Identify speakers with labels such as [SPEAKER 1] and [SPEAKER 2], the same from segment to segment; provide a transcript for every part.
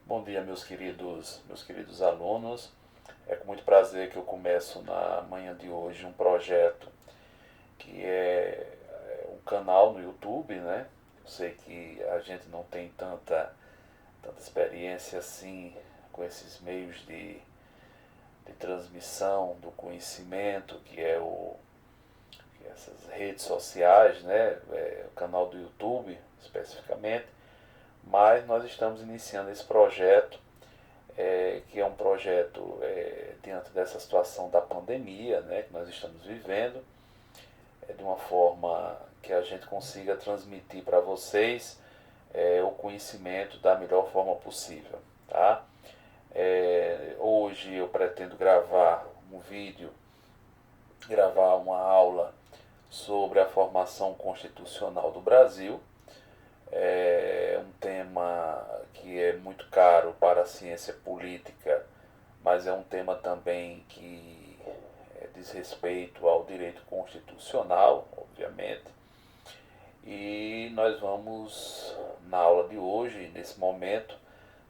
[SPEAKER 1] Bom dia, meus queridos alunos. É com muito prazer que eu começo na manhã de hoje um projeto que é um canal no YouTube, né? Eu sei que a gente não tem tanta experiência assim com esses meios de transmissão do conhecimento, que é essas redes sociais, né? O canal do YouTube especificamente, mas nós estamos iniciando esse projeto, que é um projeto diante dessa situação da pandemia, né, que nós estamos vivendo, de uma forma que a gente consiga transmitir para vocês o conhecimento da melhor forma possível. Tá? Hoje eu pretendo gravar um vídeo, gravar uma aula sobre a formação constitucional do Brasil. É um tema que é muito caro para a ciência política, mas é um tema também que diz respeito ao direito constitucional, obviamente. E nós vamos, na aula de hoje, nesse momento,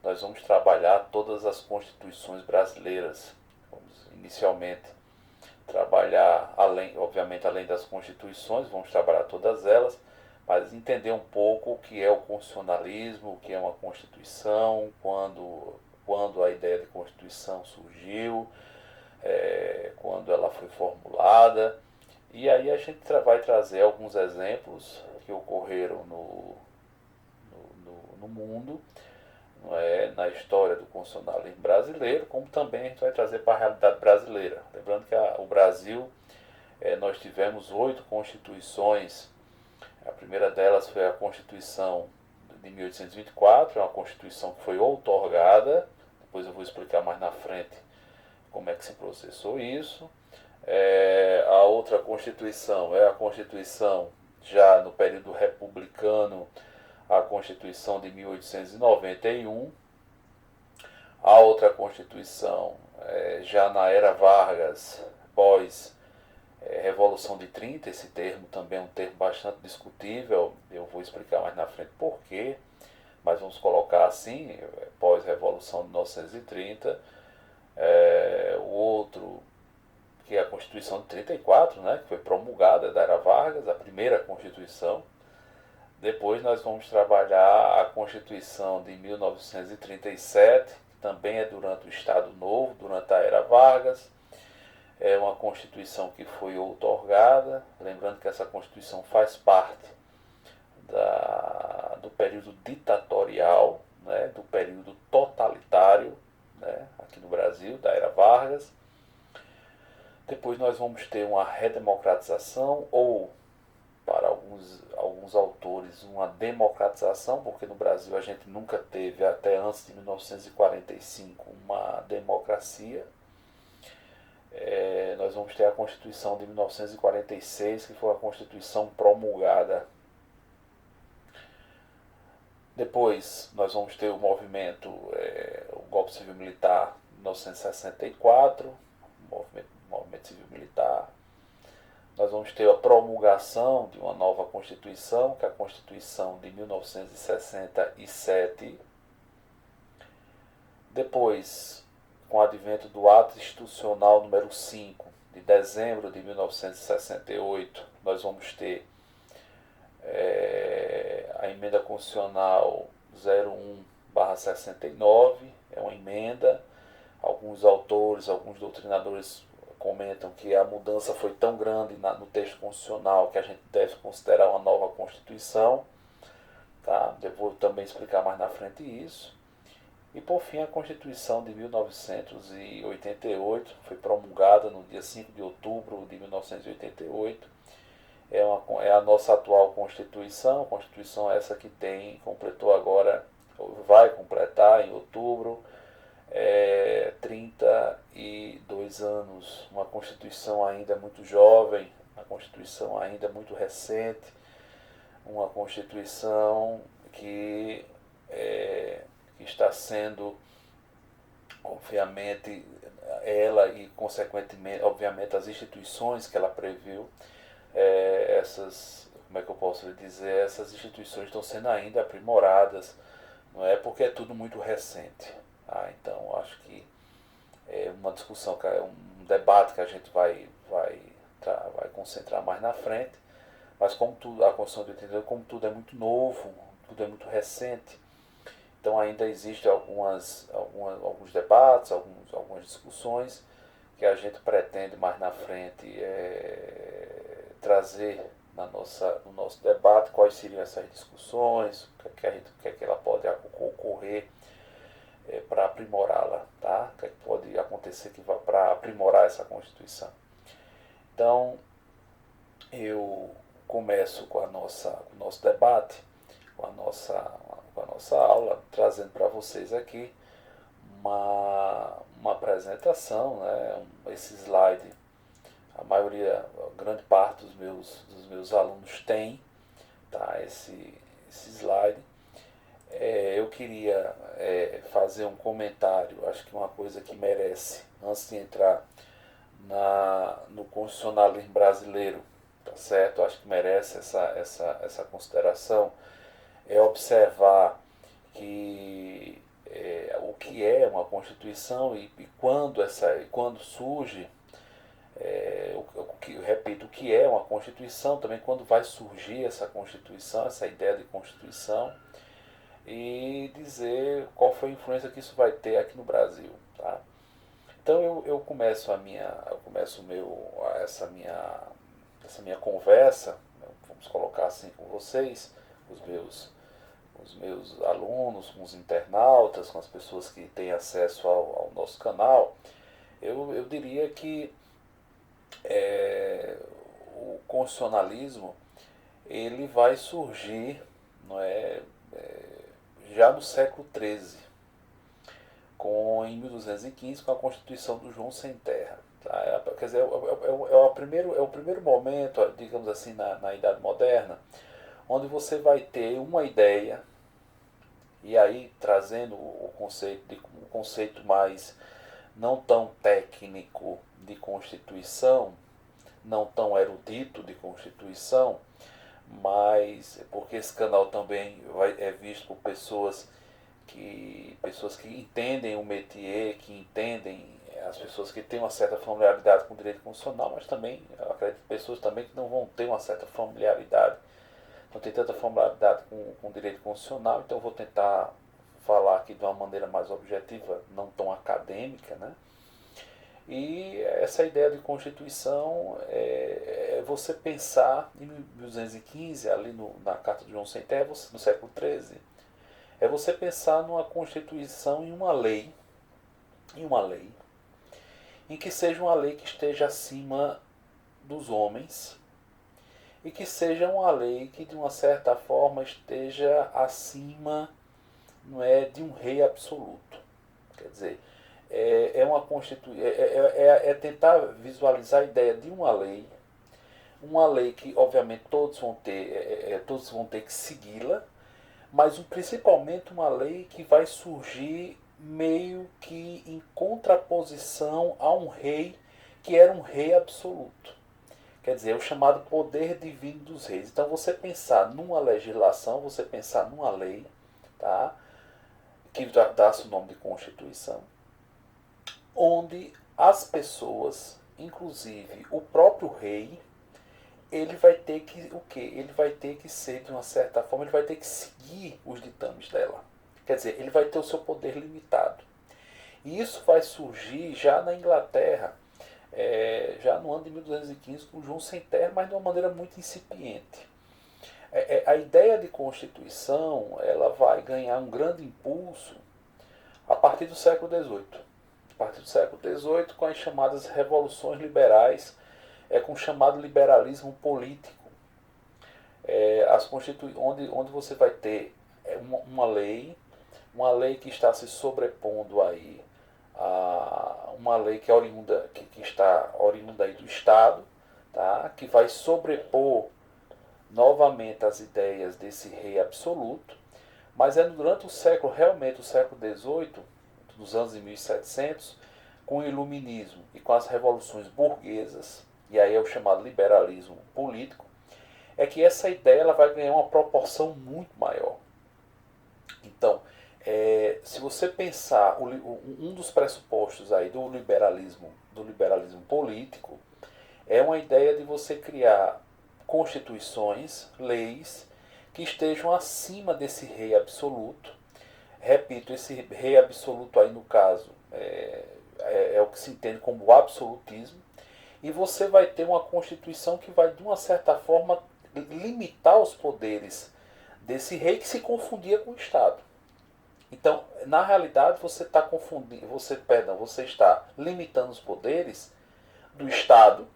[SPEAKER 1] nós vamos trabalhar todas as constituições brasileiras. Vamos inicialmente trabalhar, obviamente, além das constituições, vamos trabalhar todas elas, mas entender um pouco o que é o constitucionalismo, o que é uma constituição, quando a ideia de constituição surgiu, quando ela foi formulada. E aí a gente vai trazer alguns exemplos que ocorreram no mundo, não é, na história do constitucionalismo brasileiro, como também a gente vai trazer para a realidade brasileira. Lembrando que o Brasil, nós tivemos 8 constituições. A primeira delas foi a Constituição de 1824, é uma Constituição que foi outorgada, depois eu vou explicar mais na frente como é que se processou isso. A outra Constituição é a Constituição, já no período republicano, a Constituição de 1891. A outra Constituição, já na era Vargas, pós Revolução de 30, esse termo também é um termo bastante discutível, eu vou explicar mais na frente por quê, mas vamos colocar assim, pós-Revolução de 1930. O outro, que é a Constituição de 34, né, que foi promulgada da era Vargas, a primeira Constituição. Depois nós vamos trabalhar a Constituição de 1937, que também é durante o Estado Novo, durante a era Vargas. É uma Constituição que foi outorgada, lembrando que essa Constituição faz parte do período ditatorial, né, do período totalitário, né, aqui no Brasil, da era Vargas. Depois nós vamos ter uma redemocratização, ou, para alguns autores, uma democratização, porque no Brasil a gente nunca teve, até antes de 1945, uma democracia. Nós vamos ter a Constituição de 1946, que foi a Constituição promulgada. Depois nós vamos ter o movimento, o golpe civil militar de 1964, movimento civil militar. Nós vamos ter a promulgação de uma nova Constituição, que é a Constituição de 1967. Depois, com o advento do Ato Institucional número 5, de dezembro de 1968, nós vamos ter a Emenda Constitucional 01/69, é uma emenda. Alguns autores, alguns doutrinadores comentam que a mudança foi tão grande no texto constitucional que a gente deve considerar uma nova Constituição. Tá? Eu vou também explicar mais na frente isso. E por fim, a Constituição de 1988 foi promulgada no dia 5 de outubro de 1988. É a nossa atual Constituição, Constituição essa que completou agora, vai completar em outubro, 32 anos, uma Constituição ainda muito jovem, uma Constituição ainda muito recente, uma Constituição que está sendo, obviamente, ela e, consequentemente, obviamente, as instituições que ela previu, como é que eu posso dizer, essas instituições estão sendo ainda aprimoradas não é porque é tudo muito recente. Tá? Então, acho que é uma discussão, é um debate que a gente vai concentrar mais na frente, mas como tudo, a Constituição de 88, como tudo é muito novo, tudo é muito recente, então ainda existem alguns debates, algumas discussões que a gente pretende mais na frente trazer no nosso debate, quais seriam essas discussões, o que é que ela pode ocorrer para aprimorá-la, tá? O que é que pode acontecer para aprimorar essa Constituição. Então, eu começo com o nosso debate, com a nossa aula, trazendo para vocês aqui uma apresentação, né? Esse slide, a maioria, a grande parte dos meus alunos tem, tá? Esse slide. Eu queria fazer um comentário, acho que uma coisa que merece, antes de entrar no constitucionalismo brasileiro, tá certo? Acho que merece essa consideração, é observar que o que é uma Constituição e quando surge, repito, o que é uma Constituição, também quando vai surgir essa Constituição, essa ideia de Constituição, e dizer qual foi a influência que isso vai ter aqui no Brasil. Tá? Então eu começo essa minha conversa, vamos colocar assim com vocês, os meus alunos, com os internautas, com as pessoas que têm acesso ao nosso canal. Eu diria que o constitucionalismo ele vai surgir, não é, já no século XIII, em 1215, com a Constituição do João Sem Terra. Tá? Quer dizer, é o primeiro momento, digamos assim, na Idade Moderna, onde você vai ter uma ideia, e aí trazendo um conceito mais não tão técnico de Constituição, não tão erudito de Constituição, mas porque esse canal também é visto por pessoas que entendem o métier, que entendem as pessoas que têm uma certa familiaridade com o direito constitucional, mas também, eu acredito, pessoas também que não vão ter uma certa familiaridade, não tem tanta familiaridade com o direito constitucional, então eu vou tentar falar aqui de uma maneira mais objetiva, não tão acadêmica, né? E essa ideia de Constituição é você pensar em 1215, ali na Carta de João Sem Terra, no século XIII, é você pensar numa Constituição em uma lei, em que seja uma lei que esteja acima dos homens e que seja uma lei que de uma certa forma esteja acima, não é, de um rei absoluto. Quer dizer, tentar visualizar a ideia de uma lei que obviamente todos vão ter que segui-la, mas principalmente uma lei que vai surgir meio que em contraposição a um rei que era um rei absoluto. Quer dizer, é o chamado poder divino dos reis. Então você pensar numa legislação, você pensar numa lei, tá? Que dá-se o nome de Constituição, onde as pessoas, inclusive o próprio rei, ele vai ter que o quê? Ele vai ter que ser, de uma certa forma, ele vai ter que seguir os ditames dela. Quer dizer, ele vai ter o seu poder limitado. E isso vai surgir já na Inglaterra, já no ano de 1215, com João Sem Terra, mas de uma maneira muito incipiente. A ideia de Constituição ela vai ganhar um grande impulso a partir do século XVIII. A partir do século XVIII, com as chamadas revoluções liberais, com o chamado liberalismo político, onde você vai ter uma lei que está se sobrepondo aí a uma lei que está oriunda aí do Estado, tá? Que vai sobrepor novamente as ideias desse rei absoluto, mas durante realmente o século XVIII, dos anos de 1700, com o iluminismo e com as revoluções burguesas, e aí é o chamado liberalismo político, é que essa ideia ela vai ganhar uma proporção muito maior. Então, se você pensar um dos pressupostos aí do liberalismo político é uma ideia de você criar constituições, leis que estejam acima desse rei absoluto. Repito, esse rei absoluto aí no caso é o que se entende como absolutismo. E você vai ter uma constituição que vai de uma certa forma limitar os poderes desse rei que se confundia com o Estado. Então, na realidade, você está confundindo, você está limitando os poderes do Estado,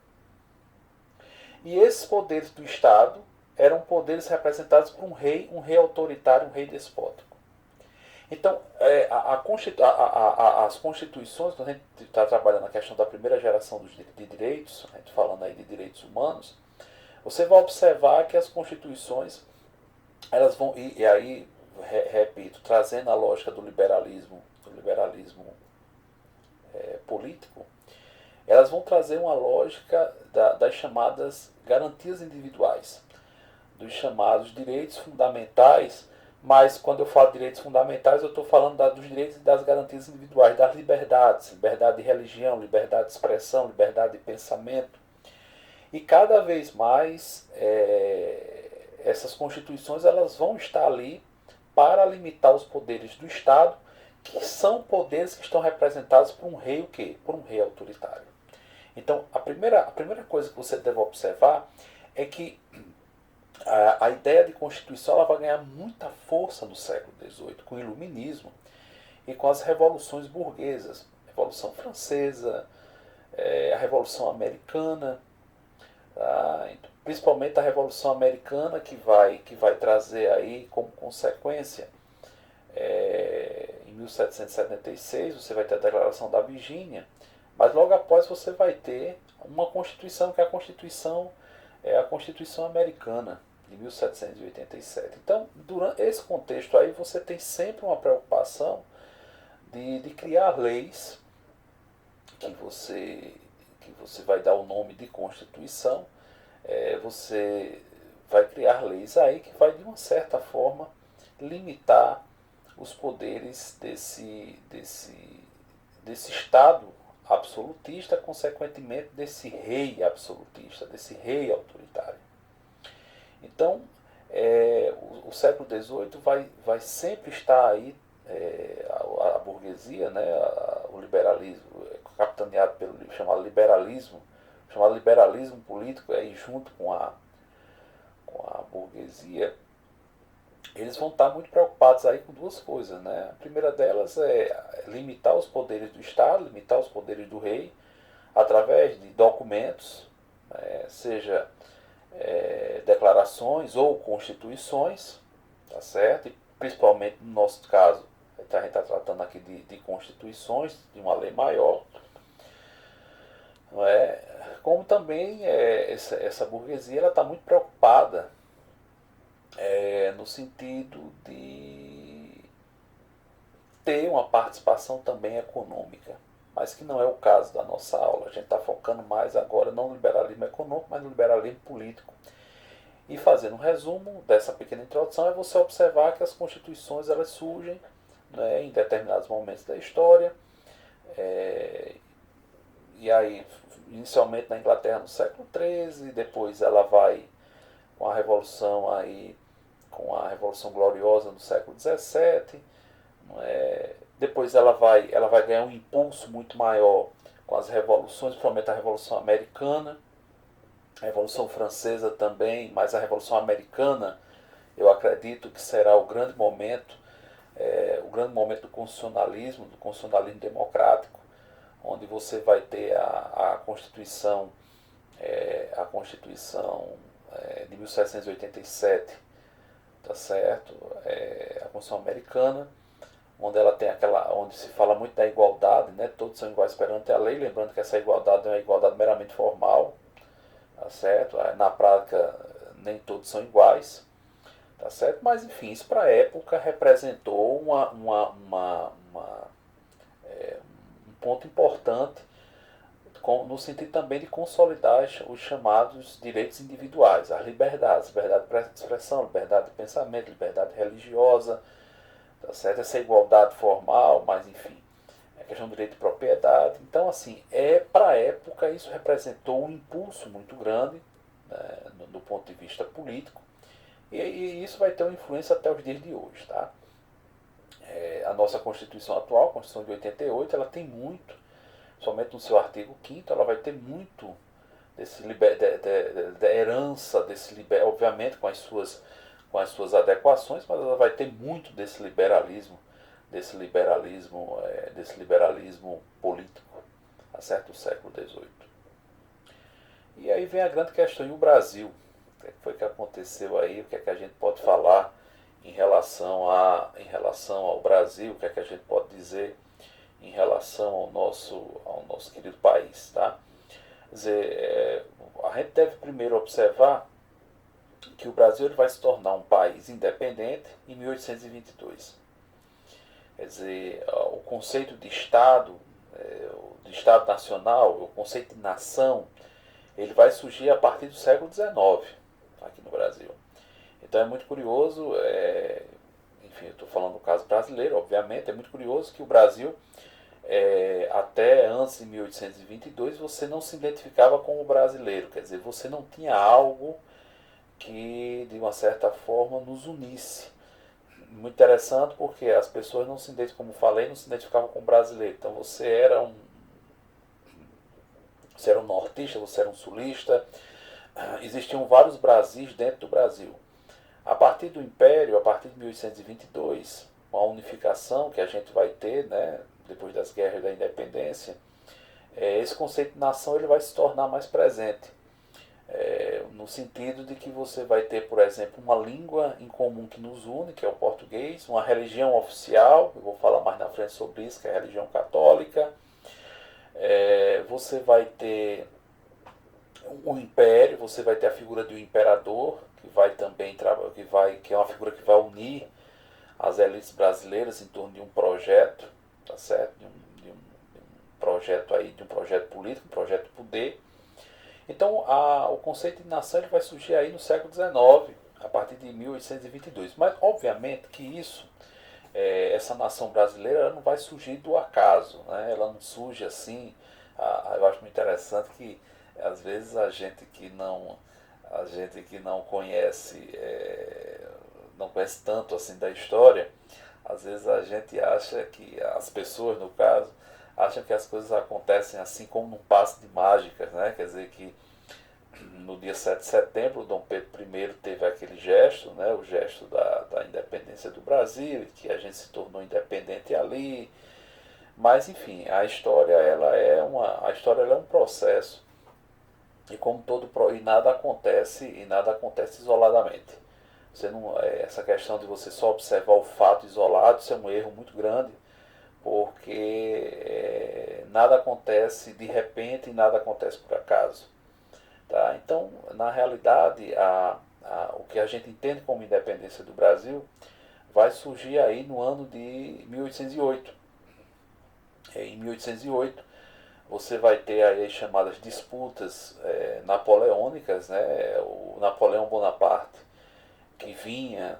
[SPEAKER 1] e esses poderes do Estado eram poderes representados por um rei autoritário, um rei despótico. Então, as constituições, quando a gente está trabalhando na questão da primeira geração de direitos, a gente falando aí de direitos humanos, você vai observar que as constituições, elas vão, e aí, repito, trazendo a lógica do liberalismo político, elas vão trazer uma lógica das chamadas garantias individuais, dos chamados direitos fundamentais. Mas quando eu falo de direitos fundamentais, eu estou falando dos direitos e das garantias individuais, das liberdades, liberdade de religião, liberdade de expressão, liberdade de pensamento. E cada vez mais essas constituições elas vão estar ali para limitar os poderes do Estado, que são poderes que estão representados por um rei, o quê? Por um rei autoritário. Então, a primeira coisa que você deve observar é que a ideia de Constituição ela vai ganhar muita força no século XVIII, com o Iluminismo e com as revoluções burguesas. A Revolução Francesa, a Revolução Americana, tá? Principalmente a Revolução Americana que vai trazer aí como consequência, em 1776, você vai ter a Declaração da Virgínia, mas logo após você vai ter uma Constituição que é a Constituição Americana, de 1787. Então, durante esse contexto aí, você tem sempre uma preocupação de criar leis que você vai dar o nome de Constituição. Você vai criar leis aí que vai, de uma certa forma, limitar os poderes desse Estado absolutista, consequentemente desse rei absolutista, desse rei autoritário. Então, o século XVIII vai sempre estar aí, a burguesia, né, o liberalismo, capitaneado pelo chamado liberalismo político, aí junto com a burguesia, eles vão estar muito preocupados aí com duas coisas, né? A primeira delas é limitar os poderes do Estado, limitar os poderes do rei, através de documentos, seja declarações ou constituições, tá certo? E principalmente no nosso caso, a gente está tratando aqui de constituições, de uma lei maior, não é? Como também essa burguesia está muito preocupada no sentido de ter uma participação também econômica, mas que não é o caso da nossa aula. A gente está focando mais agora não no liberalismo econômico, mas no liberalismo político. E fazendo um resumo dessa pequena introdução, é você observar que as constituições elas surgem, né, em determinados momentos da história, e aí inicialmente na Inglaterra no século XIII, depois ela vai com a Revolução Gloriosa no século XVII, depois ela vai ganhar um impulso muito maior com as revoluções, principalmente a Revolução Americana, a Revolução Francesa também, mas a Revolução Americana eu acredito que será o grande momento do constitucionalismo democrático, onde você vai ter a Constituição de 1787, tá certo? A Constituição Americana, onde ela tem onde se fala muito da igualdade, né? Todos são iguais perante a lei, lembrando que essa igualdade não é uma igualdade meramente formal, tá certo? Na prática nem todos são iguais, tá certo? Mas enfim, isso para a época representou um ponto importante no sentido também de consolidar os chamados direitos individuais, as liberdades, liberdade de expressão, liberdade de pensamento, liberdade religiosa, tá certo? Essa igualdade formal, mas enfim, a questão do direito de propriedade. Então, assim, para a época isso representou um impulso muito grande, né, do ponto de vista político, e isso vai ter uma influência até os dias de hoje, tá? A nossa Constituição atual, a Constituição de 88, ela tem muito, somente no seu artigo 5º, ela vai ter muito desse da herança desse obviamente com as suas adequações, mas ela vai ter muito desse liberalismo político, tá certo? Do século XVIII. E aí vem a grande questão, e o Brasil? O que foi que aconteceu aí? O que é que a gente pode falar em relação ao Brasil? O que é que a gente pode dizer em relação ao nosso querido país, tá? Quer dizer, a gente deve primeiro observar que o Brasil ele vai se tornar um país independente em 1822. Quer dizer, o conceito de Estado nacional, o conceito de nação, ele vai surgir a partir do século XIX aqui no Brasil. Então é muito curioso, enfim, eu estou falando do caso brasileiro, obviamente, é muito curioso que o Brasil, até antes de 1822, você não se identificava como brasileiro, quer dizer, você não tinha algo que, de uma certa forma, nos unisse. Muito interessante porque as pessoas não se identificavam, como falei, não se identificavam como brasileiro. Então você era um nortista, você era um sulista. Existiam vários Brasis dentro do Brasil. A partir do Império, a partir de 1822, uma unificação que a gente vai ter, né, depois das guerras da independência, esse conceito de nação ele vai se tornar mais presente. No sentido de que você vai ter, por exemplo, uma língua em comum que nos une, que é o português, uma religião oficial, eu vou falar mais na frente sobre isso, que é a religião católica. Você vai ter um império, você vai ter a figura do imperador, que vai também que é uma figura que vai unir as elites brasileiras em torno de um projeto, tá certo? De um projeto aí, de um projeto político, um projeto de poder. Então, o conceito de nação ele vai surgir aí no século XIX, a partir de 1822. Mas, obviamente, que essa nação brasileira ela não vai surgir do acaso, né? Ela não surge assim. Eu acho muito interessante que, às vezes, a gente que não conhece, não conhece tanto assim da história, às vezes a gente acha que, as pessoas, no caso, acham que as coisas acontecem assim como num passe de mágicas, né? Quer dizer que no dia 7 de setembro, Dom Pedro I teve aquele gesto, né? O gesto da independência do Brasil, que a gente se tornou independente ali. Mas, enfim, a história ela é um processo e como e nada acontece isoladamente. Você não, essa questão de você só observar o fato isolado, isso é um erro muito grande, porque nada acontece de repente e nada acontece por acaso. Tá? Então, na realidade, o que a gente entende como independência do Brasil vai surgir aí no ano de 1808. Em 1808, você vai ter aí as chamadas disputas napoleônicas, né? O Napoleão Bonaparte, que vinha,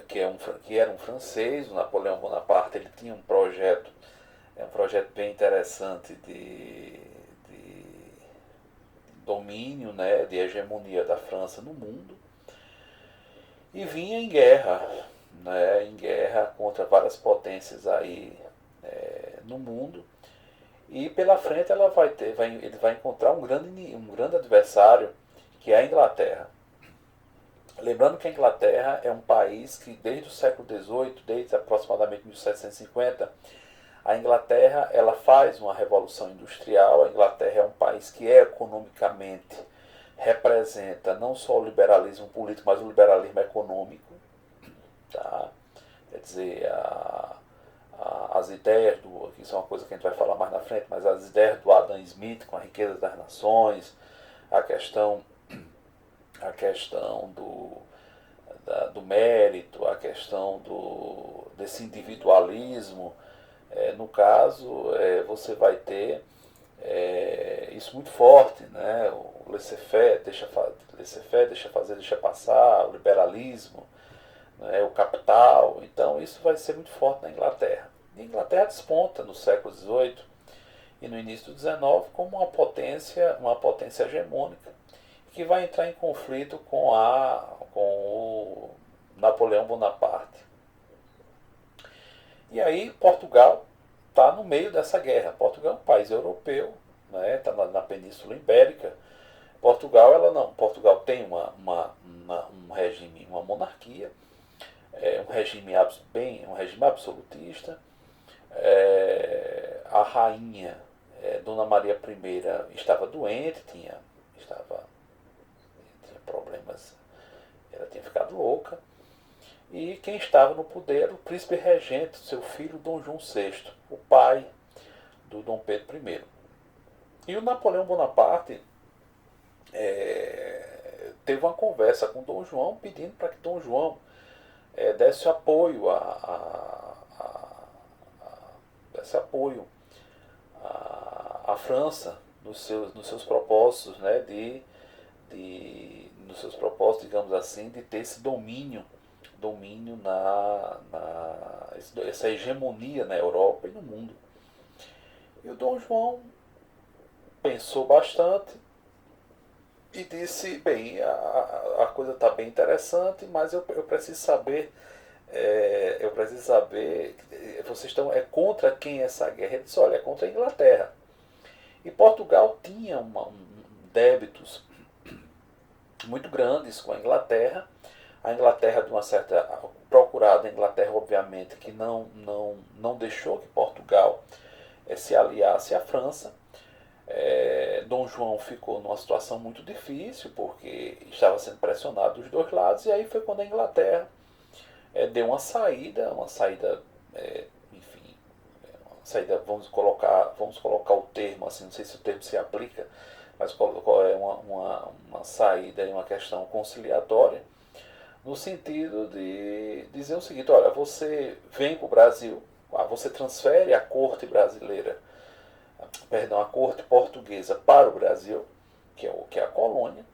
[SPEAKER 1] que era um francês. O Napoleão Bonaparte ele tinha um projeto bem interessante de domínio, né, de hegemonia da França no mundo, e vinha em guerra, né, contra várias potências aí no mundo. E pela frente ele vai encontrar um grande adversário, que é a Inglaterra. Lembrando que a Inglaterra é um país que desde o século XVIII, desde aproximadamente 1750, a Inglaterra ela faz uma revolução industrial. A Inglaterra é um país que economicamente representa não só o liberalismo político, mas o liberalismo econômico. Tá? Quer dizer, as ideias isso é uma coisa que a gente vai falar mais na frente, mas as ideias do Adam Smith com a riqueza das nações, a questão do mérito, a questão desse individualismo. No caso, você vai ter isso muito forte, né? O laissez-faire, deixa fazer, deixa passar, o liberalismo, né, o capital. Então isso vai ser muito forte na Inglaterra. E a Inglaterra desponta no século XVIII e no início do XIX como uma potência hegemônica que vai entrar em conflito com o Napoleão Bonaparte. E aí Portugal está no meio dessa guerra. Portugal é um país europeu, né, está na Península Ibérica. Portugal tem um regime, uma monarquia, um regime absolutista. A rainha Dona Maria I estava doente, tinha problemas, ela tinha ficado louca. E quem estava no poder era o príncipe regente, seu filho Dom João VI, o pai do Dom Pedro I. E o Napoleão Bonaparte teve uma conversa com Dom João pedindo para que Dom João desse apoio à França nos seus propósitos, né, nos seus propósitos, digamos assim, de ter esse domínio essa hegemonia na Europa e no mundo. E o Dom João pensou bastante e disse, bem, a coisa está bem interessante, mas eu preciso saber, vocês estão contra quem essa guerra? Ele disse, olha, é contra a Inglaterra. E Portugal tinha débitos muito grandes com a Inglaterra. A Inglaterra, de uma certa procurada, a Inglaterra, obviamente, que não deixou que Portugal se aliasse à França. Dom João ficou numa situação muito difícil, porque estava sendo pressionado dos dois lados, e aí foi quando a Inglaterra deu uma saída, enfim, uma saída, vamos colocar o termo, assim, não sei se o termo se aplica, mas é uma saída, uma questão conciliatória, no sentido de dizer o seguinte, olha, você vem para o Brasil, você transfere a corte brasileira, a corte portuguesa para o Brasil, que é a colônia,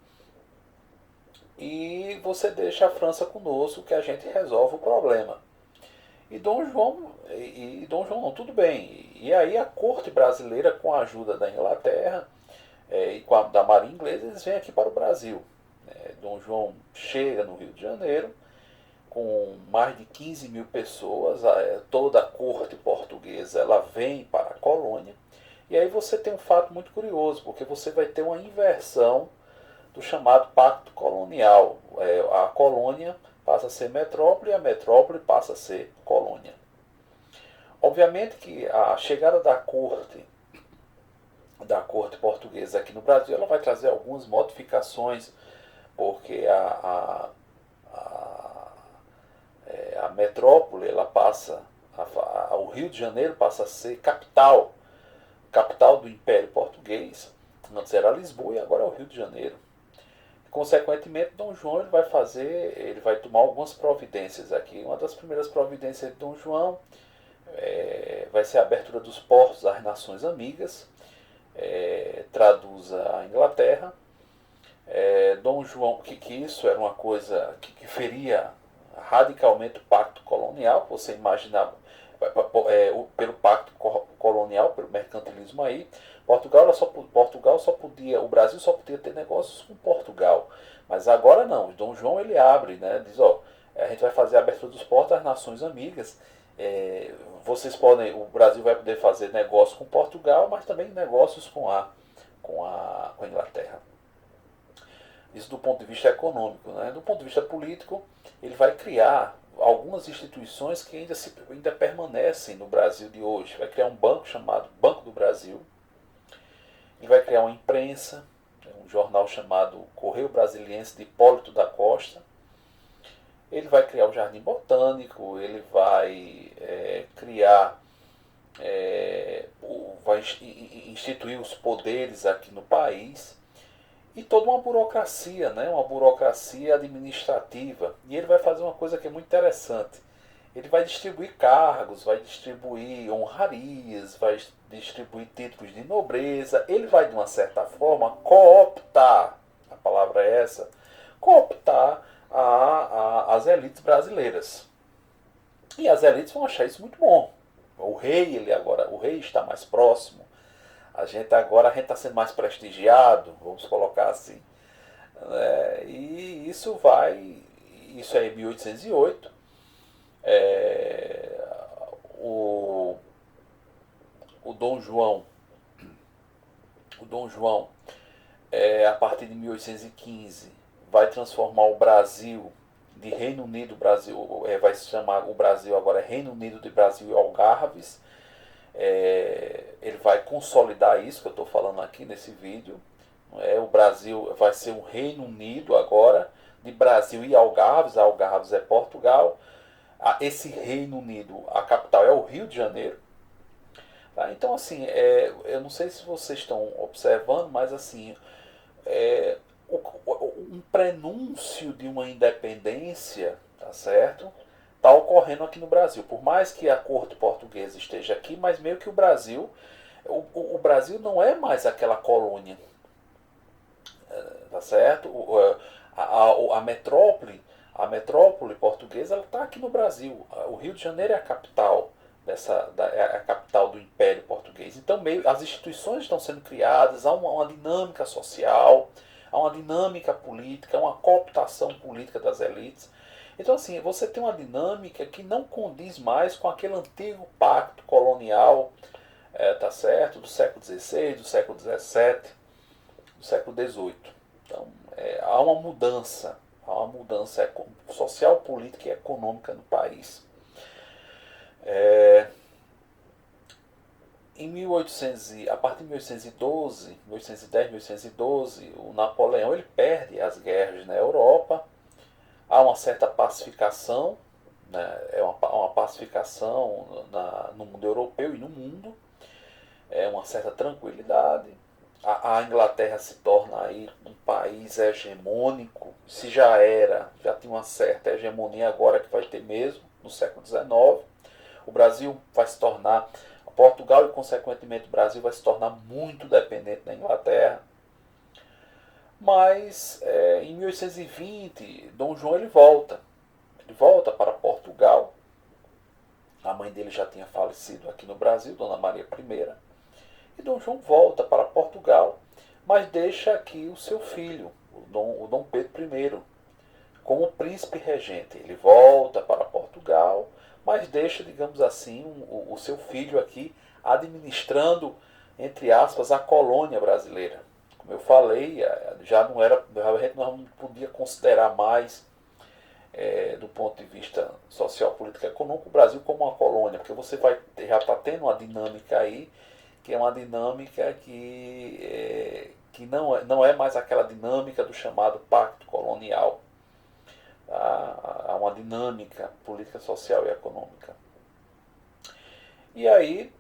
[SPEAKER 1] e você deixa a França conosco, que a gente resolve o problema. E Dom João não, tudo bem. E aí a corte brasileira, com a ajuda da Inglaterra e da Marinha Inglesa, eles vêm aqui para o Brasil. Dom João chega no Rio de Janeiro com mais de 15 mil pessoas, toda a corte portuguesa ela vem para a colônia. E aí você tem um fato muito curioso, porque você vai ter uma inversão do chamado Pacto Colonial. A colônia passa a ser metrópole e a metrópole passa a ser colônia. Obviamente que a chegada da corte portuguesa aqui no Brasil, ela vai trazer algumas modificações, porque a metrópole, ela passa, o Rio de Janeiro passa a ser capital do Império Português. Antes era Lisboa e agora é o Rio de Janeiro. Consequentemente, Dom João ele vai tomar algumas providências aqui. Uma das primeiras providências de Dom João vai ser a abertura dos portos às nações amigas, traduz a Inglaterra. Dom João, que isso era uma coisa que feria radicalmente o pacto colonial, você imaginava, pelo pacto colonial, pelo mercantilismo aí, o Brasil só podia ter negócios com Portugal, mas agora não, Dom João ele abre, né, diz, a gente vai fazer a abertura dos portos às nações amigas, o Brasil vai poder fazer negócios com Portugal, mas também negócios com a Inglaterra. Isso do ponto de vista econômico, né? Do ponto de vista político, ele vai criar algumas instituições que ainda permanecem no Brasil de hoje. Vai criar um banco chamado Banco do Brasil. Ele vai criar uma imprensa, um jornal chamado Correio Brasiliense de Hipólito da Costa. Ele vai criar o Jardim Botânico, ele vai vai instituir os poderes aqui no país. E toda uma burocracia, né? Uma burocracia administrativa. E ele vai fazer uma coisa que é muito interessante. Ele vai distribuir cargos, vai distribuir honrarias, vai distribuir títulos de nobreza. Ele vai, de uma certa forma, cooptar, a palavra é essa, cooptar às elites brasileiras. E as elites vão achar isso muito bom. O rei está mais próximo. A gente está sendo mais prestigiado, vamos colocar assim. E isso é em 1808. O, o Dom João, a partir de 1815, vai transformar o Brasil de Reino Unido, vai se chamar o Brasil agora Reino Unido de Brasil e Algarves. Ele vai consolidar isso que eu estou falando aqui nesse vídeo. O Brasil vai ser um Reino Unido agora de Brasil e Algarves. Algarves é Portugal. Esse Reino Unido, a capital é o Rio de Janeiro. Tá? Então, assim, eu não sei se vocês estão observando, mas assim, um prenúncio de uma independência, tá certo? Está ocorrendo aqui no Brasil. Por mais que a corte portuguesa esteja aqui, mas meio que o Brasil não é mais aquela colônia, tá certo? A metrópole portuguesa está aqui no Brasil. O Rio de Janeiro é a capital é a capital do Império Português. Então, as instituições estão sendo criadas, há uma dinâmica social, há uma dinâmica política, uma cooptação política das elites. Então, assim, você tem uma dinâmica que não condiz mais com aquele antigo pacto colonial, tá certo, do século XVI, do século XVII, do século XVIII. Então, há uma mudança social, política e econômica no país. A partir de 1810, o Napoleão ele perde as guerras na Europa. Há uma certa pacificação, né? Uma pacificação no mundo europeu e no mundo. Uma certa tranquilidade. A Inglaterra se torna aí um país hegemônico. Se já tinha uma certa hegemonia, agora que vai ter mesmo, no século XIX. O Brasil vai se tornar, Portugal e consequentemente o Brasil vai se tornar muito dependente da Inglaterra. Mas em 1820, Dom João ele volta para Portugal. A mãe dele já tinha falecido aqui no Brasil, Dona Maria I. E Dom João volta para Portugal, mas deixa aqui o seu filho, o Dom Pedro I, como príncipe regente. Ele volta para Portugal, mas deixa, digamos assim, o seu filho aqui administrando, entre aspas, a colônia brasileira. Como eu falei, já não era, a gente não podia considerar mais, do ponto de vista social, político e econômico, o Brasil como uma colônia, porque você já está tendo uma dinâmica aí, que é uma dinâmica que não é mais aquela dinâmica do chamado pacto colonial. Há uma dinâmica política, social e econômica. E aí,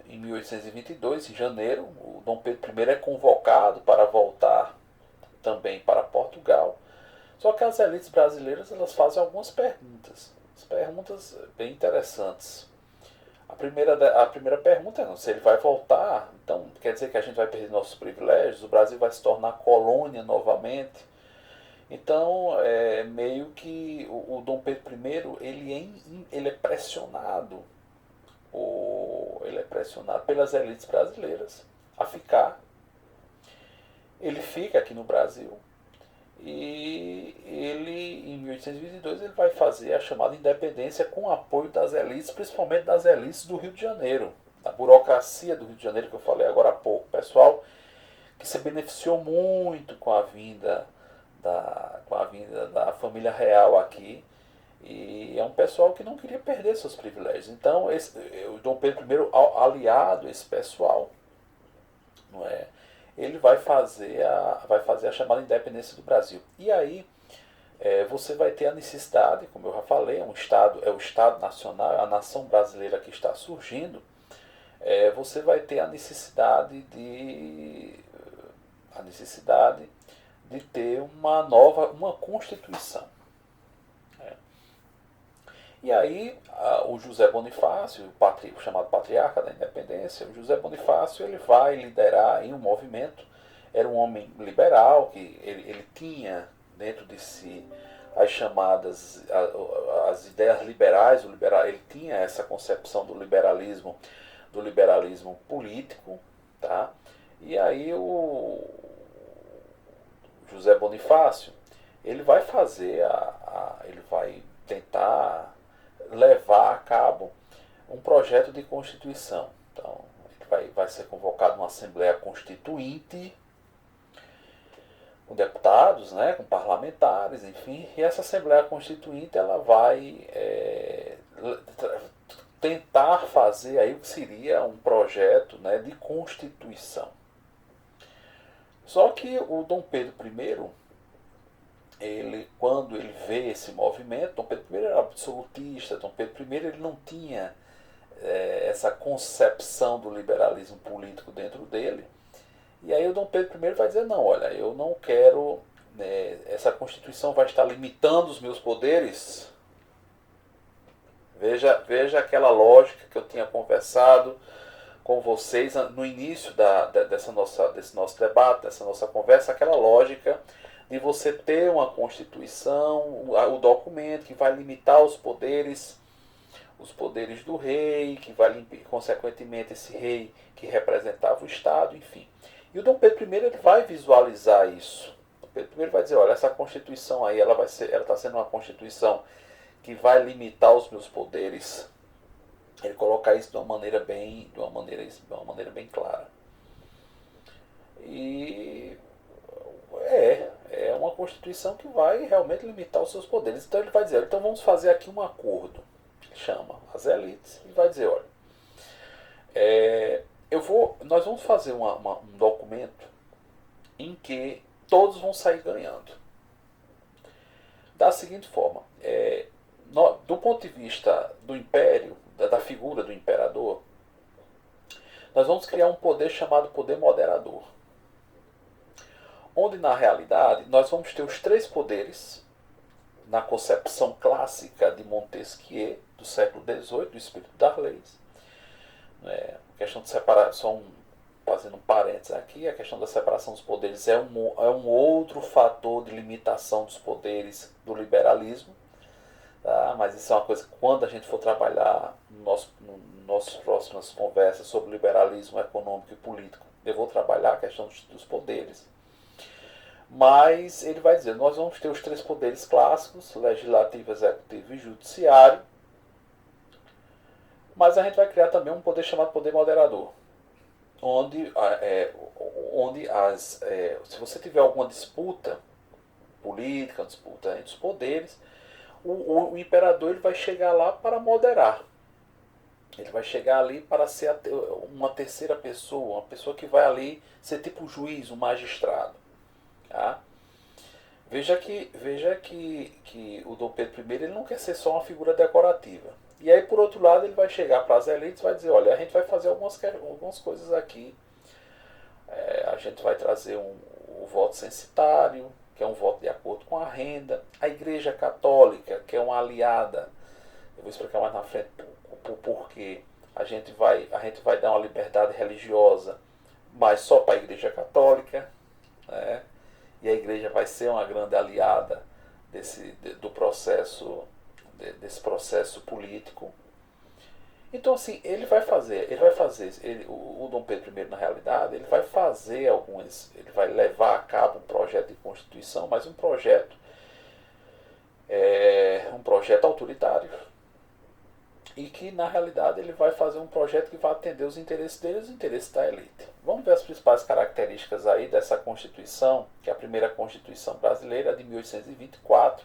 [SPEAKER 1] em 1822, em janeiro, o Dom Pedro I é convocado para voltar também para Portugal. Só que as elites brasileiras elas fazem algumas perguntas bem interessantes. A primeira pergunta é: se ele vai voltar, então quer dizer que a gente vai perder nossos privilégios, o Brasil vai se tornar colônia novamente. Então, meio que o Dom Pedro I ele é pressionado pelas elites brasileiras a ficar. Ele fica aqui no Brasil e ele, em 1822, ele vai fazer a chamada independência com o apoio das elites, principalmente das elites do Rio de Janeiro, da burocracia do Rio de Janeiro que eu falei agora há pouco. Pessoal que se beneficiou muito com a vinda da família real aqui, e é um pessoal que não queria perder seus privilégios. Então o Dom Pedro I, aliado a esse pessoal, não é? Ele vai fazer a chamada independência do Brasil. E aí você vai ter a necessidade, como eu já falei, é o Estado Nacional, a nação brasileira que está surgindo. Você vai ter a necessidade de ter uma Constituição. E aí o José Bonifácio, o chamado patriarca da independência, o José Bonifácio ele vai liderar aí um movimento. Era um homem liberal, que ele tinha dentro de si as chamadas, as ideias liberais, ele tinha essa concepção do liberalismo político, tá? E aí o José Bonifácio, ele vai fazer, ele vai tentar levar a cabo um projeto de constituição. Então, vai ser convocado uma Assembleia Constituinte, com deputados, né, com parlamentares, enfim, e essa Assembleia Constituinte ela vai tentar fazer aí o que seria um projeto, né, de constituição. Só que o Dom Pedro I, quando ele vê esse movimento, Dom Pedro I era absolutista, Dom Pedro I ele não tinha essa concepção do liberalismo político dentro dele. E aí o Dom Pedro I vai dizer, não, olha, eu não quero, essa Constituição vai estar limitando os meus poderes. Veja aquela lógica que eu tinha conversado com vocês no início desse nosso debate, dessa nossa conversa, aquela lógica de você ter uma Constituição, o documento que vai limitar os poderes do rei, que vai, consequentemente, esse rei que representava o Estado, enfim. E o Dom Pedro I ele vai visualizar isso. O Dom Pedro I vai dizer, olha, essa Constituição aí, ela está sendo uma Constituição que vai limitar os meus poderes. Ele colocar isso de uma maneira bem clara. E é uma Constituição que vai realmente limitar os seus poderes. Então ele vai dizer, então vamos fazer aqui um acordo. Ele chama as elites e vai dizer, olha, nós vamos fazer um documento em que todos vão sair ganhando. Da seguinte forma, do ponto de vista do império, da figura do imperador, nós vamos criar um poder chamado poder moderador, onde na realidade nós vamos ter os três poderes na concepção clássica de Montesquieu do século XVIII, do espírito das leis. Questão de separação, fazendo um parênteses aqui, a questão da separação dos poderes é um outro fator de limitação dos poderes do liberalismo. Tá? Mas isso é uma coisa que quando a gente for trabalhar nas nossas próximas conversas sobre liberalismo econômico e político, eu vou trabalhar a questão dos poderes. Mas ele vai dizer, nós vamos ter os três poderes clássicos, legislativo, executivo e judiciário, mas a gente vai criar também um poder chamado poder moderador, onde se você tiver alguma disputa política, uma disputa entre os poderes, o imperador ele vai chegar lá para moderar. Ele vai chegar ali para ser uma terceira pessoa, uma pessoa que vai ali ser tipo juiz, um magistrado. Tá? Veja que o Dom Pedro I ele não quer ser só uma figura decorativa. E aí, por outro lado, ele vai chegar para as elites e vai dizer, olha, a gente vai fazer algumas coisas aqui. A gente vai trazer o voto censitário, que é um voto de acordo com a renda. A Igreja Católica, que é uma aliada. Eu vou explicar mais na frente o porquê. A gente vai dar uma liberdade religiosa, mas só para a Igreja Católica. Né? E a Igreja vai ser uma grande aliada desse processo político. Então, assim, ele vai fazer, o Dom Pedro I, na realidade, ele vai levar a cabo um projeto de constituição, mas um projeto autoritário, e que, na realidade, ele vai fazer um projeto que vai atender os interesses dele e os interesses da elite. Vamos ver as principais características aí dessa Constituição, que é a primeira Constituição brasileira, de 1824.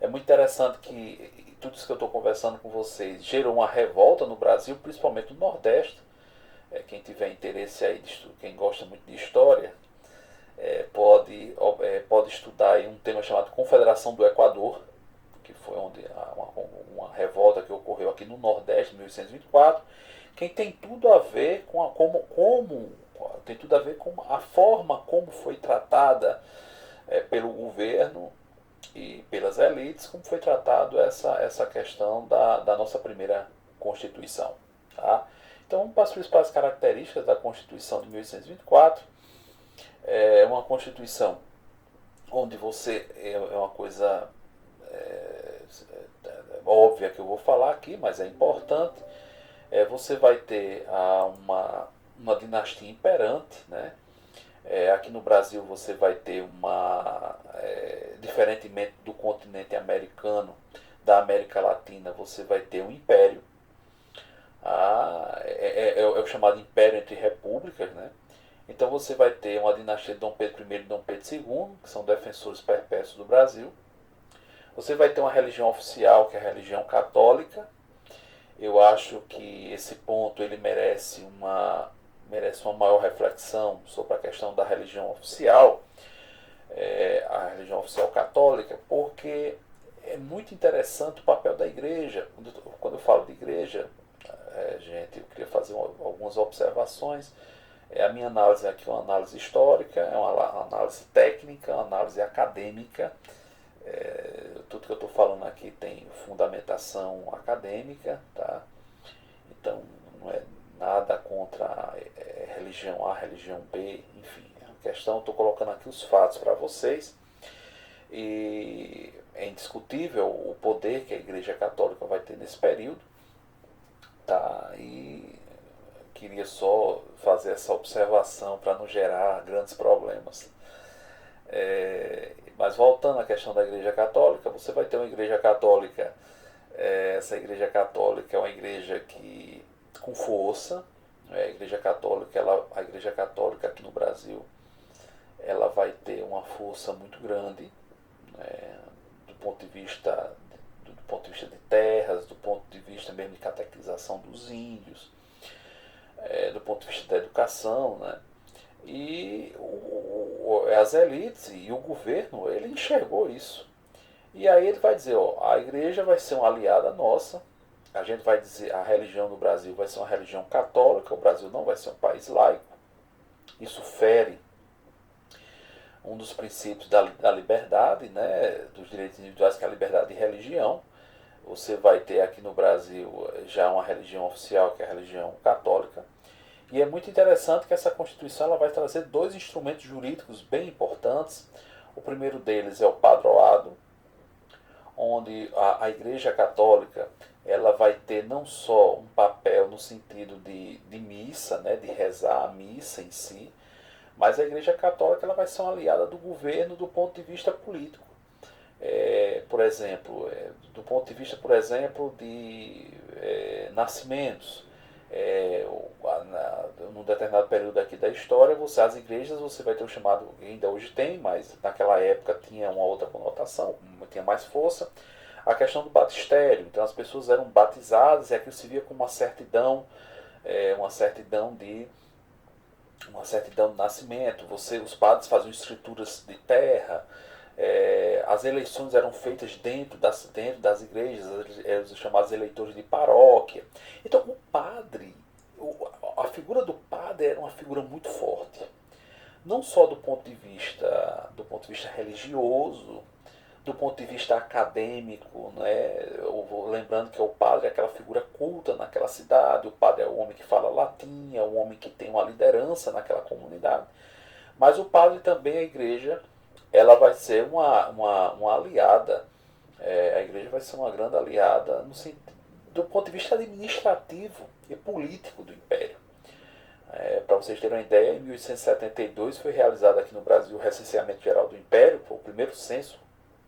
[SPEAKER 1] É muito interessante que tudo isso que eu estou conversando com vocês gerou uma revolta no Brasil, principalmente no Nordeste. Quem tiver interesse aí, quem gosta muito de história, pode estudar aí um tema chamado Confederação do Equador, que foi uma revolta que ocorreu aqui no Nordeste em 1824, que tem tudo a ver com a forma como foi tratada pelo governo e pelas elites, como foi tratado essa questão da nossa primeira Constituição. Tá? Então vamos para as principais características da Constituição de 1824. É uma Constituição onde você é uma coisa é, óbvia que eu vou falar aqui, mas é importante. Você vai ter uma dinastia imperante, né? Aqui no Brasil você vai ter diferentemente do continente americano, da América Latina, você vai ter um império. É o chamado Império entre Repúblicas, né? Então você vai ter uma dinastia de Dom Pedro I e Dom Pedro II, que são defensores perpétuos do Brasil. Você vai ter uma religião oficial, que é a religião católica. Eu acho que esse ponto ele merece uma maior reflexão sobre a questão da religião oficial, a religião oficial católica, porque é muito interessante o papel da igreja. Quando eu falo de igreja, gente, eu queria fazer algumas observações. A minha análise aqui é uma análise histórica, é uma análise técnica, uma análise acadêmica. Tudo que eu estou falando aqui tem fundamentação acadêmica, tá? Então não é nada contra a religião A, religião B, enfim. É uma questão, estou colocando aqui os fatos para vocês. E é indiscutível o poder que a Igreja Católica vai ter nesse período, tá? E queria só fazer essa observação para não gerar grandes problemas. Mas voltando à questão da Igreja Católica, você vai ter uma Igreja Católica. Essa Igreja Católica é uma igreja que com força. A Igreja Católica, a Igreja Católica aqui no Brasil, ela vai ter uma força muito grande, né, do ponto de vista de terras, do ponto de vista mesmo de catequização dos índios, do ponto de vista da educação, né? E as elites e o governo, ele enxergou isso. E aí ele vai dizer, ó, a igreja vai ser uma aliada nossa, a gente vai dizer, a religião do Brasil vai ser uma religião católica, o Brasil não vai ser um país laico. Isso fere um dos princípios da liberdade, né, dos direitos individuais, que é a liberdade de religião. Você vai ter aqui no Brasil já uma religião oficial, que é a religião católica. E é muito interessante que essa Constituição ela vai trazer dois instrumentos jurídicos bem importantes. O primeiro deles é o padroado, onde a Igreja Católica ela vai ter não só um papel no sentido de missa, né, de rezar a missa em si, mas a Igreja Católica ela vai ser uma aliada do governo do ponto de vista político. Por exemplo, do ponto de vista, por exemplo, de nascimentos. Num determinado período aqui da história, as igrejas você vai ter o chamado, ainda hoje tem, mas naquela época tinha uma outra conotação, tinha mais força, a questão do batistério. Então as pessoas eram batizadas e aquilo se via como uma certidão de nascimento. Os padres faziam escrituras de terra. As eleições eram feitas dentro das igrejas, eram os chamados eleitores de paróquia. Então o padre, a figura do padre era uma figura muito forte, não só do ponto de vista religioso, do ponto de vista acadêmico, né? Lembrando que o padre é aquela figura culta naquela cidade, o padre é o homem que fala latim, é o homem que tem uma liderança naquela comunidade, mas o padre também, a igreja, ela vai ser uma aliada, a igreja vai ser uma grande aliada no sentido, do ponto de vista administrativo e político do Império. Para vocês terem uma ideia, em 1872 foi realizado aqui no Brasil o recenseamento geral do Império, foi o primeiro censo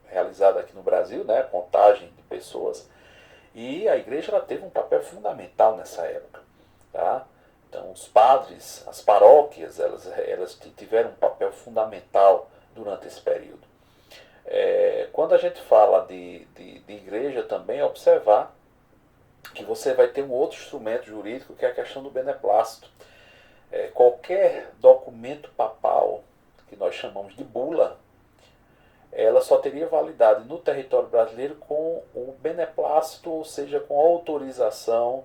[SPEAKER 1] realizado aqui no Brasil, né, contagem de pessoas, e a igreja ela teve um papel fundamental nessa época, tá? Então os padres, as paróquias, elas tiveram um papel fundamental durante esse período. Quando a gente fala de igreja também, é observar que você vai ter um outro instrumento jurídico, que é a questão do beneplácito. Qualquer documento papal, que nós chamamos de bula, ela só teria validade no território brasileiro com o beneplácito, ou seja, com a autorização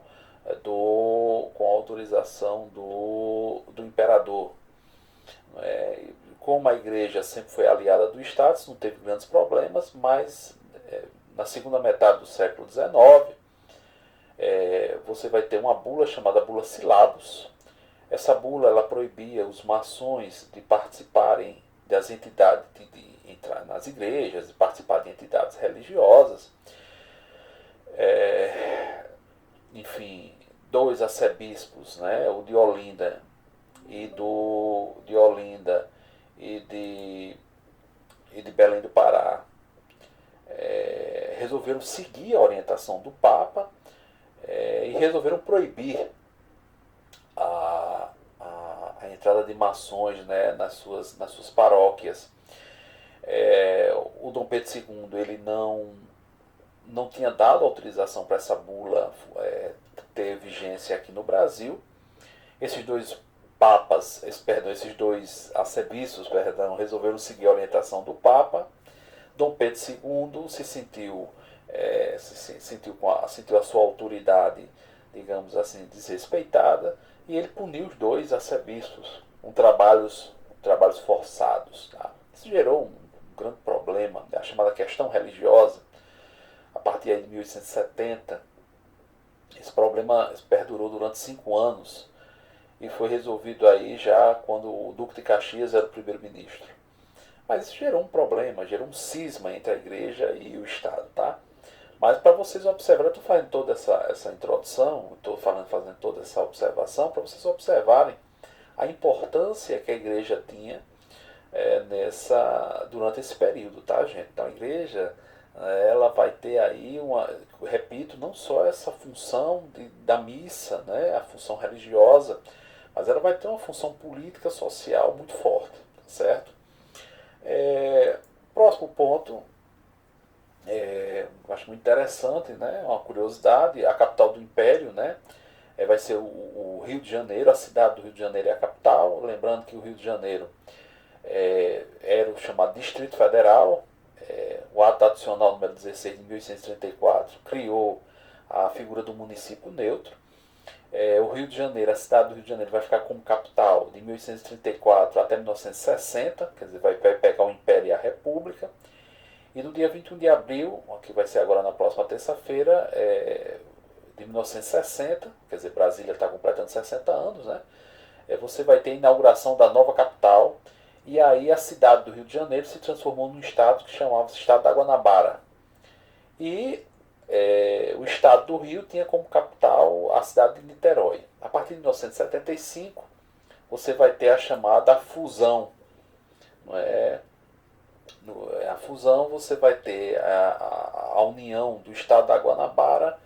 [SPEAKER 1] do imperador. Como a igreja sempre foi aliada do Estado, isso não teve grandes problemas, mas na segunda metade do século XIX, você vai ter uma bula chamada Bula Syllabus. Essa bula ela proibia os maçons de participarem das entidades, de entrar nas igrejas, de participar de entidades religiosas. Enfim, 2 arcebispos, né, o de Olinda e de Belém do Pará, resolveram seguir a orientação do Papa e resolveram proibir a entrada de maçons, né, nas suas paróquias. O Dom Pedro II ele não tinha dado autorização para essa bula ter vigência aqui no Brasil. Esses dois esses dois arcebispos, resolveram seguir a orientação do Papa. Dom Pedro II sentiu a sua autoridade, digamos assim, desrespeitada, e ele puniu os 2 arcebispos com trabalhos forçados. Tá? Isso gerou um grande problema, a chamada questão religiosa. A partir de 1870, esse problema perdurou durante 5 anos e foi resolvido aí já quando o Duque de Caxias era o primeiro-ministro. Mas isso gerou um problema, gerou um cisma entre a igreja e o Estado, tá? Mas para vocês observarem, eu estou fazendo toda essa introdução, estou fazendo toda essa observação para vocês observarem a importância que a igreja tinha durante esse período, tá, gente? Então a igreja ela vai ter aí repito, não só essa função da missa, né, a função religiosa, mas ela vai ter uma função política, social muito forte, certo? Próximo ponto, eu acho muito interessante, né, uma curiosidade, a capital do Império, né, vai ser o Rio de Janeiro, a cidade do Rio de Janeiro é a capital, lembrando que o Rio de Janeiro era o chamado Distrito Federal. O ato adicional número 16 de 1834 criou a figura do município neutro. O Rio de Janeiro, a cidade do Rio de Janeiro vai ficar como capital de 1834 até 1960, quer dizer, vai pegar o Império e a República. E no dia 21 de abril, que vai ser agora na próxima terça-feira, de 1960, quer dizer, Brasília está completando 60 anos, né? Você vai ter a inauguração da nova capital. E aí a cidade do Rio de Janeiro se transformou num estado que chamava-se Estado da Guanabara. E o estado do Rio tinha como capital a cidade de Niterói. A partir de 1975, você vai ter a chamada fusão. Não é? A fusão, você vai ter a união do estado da Guanabara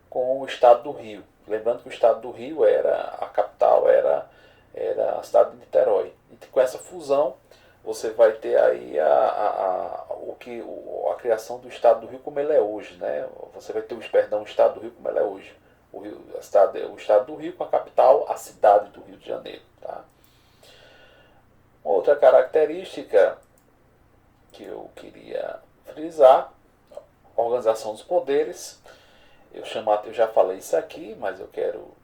[SPEAKER 1] com o estado do Rio. Lembrando que o estado do Rio a capital era a cidade de Niterói. E com essa fusão, você vai ter aí a criação do estado do Rio como ele é hoje, né? Você vai ter o estado do Rio como ele é hoje. O estado do Rio com a capital, a cidade do Rio de Janeiro. Tá? Outra característica que eu queria frisar, organização dos poderes. Eu já falei isso aqui, mas eu quero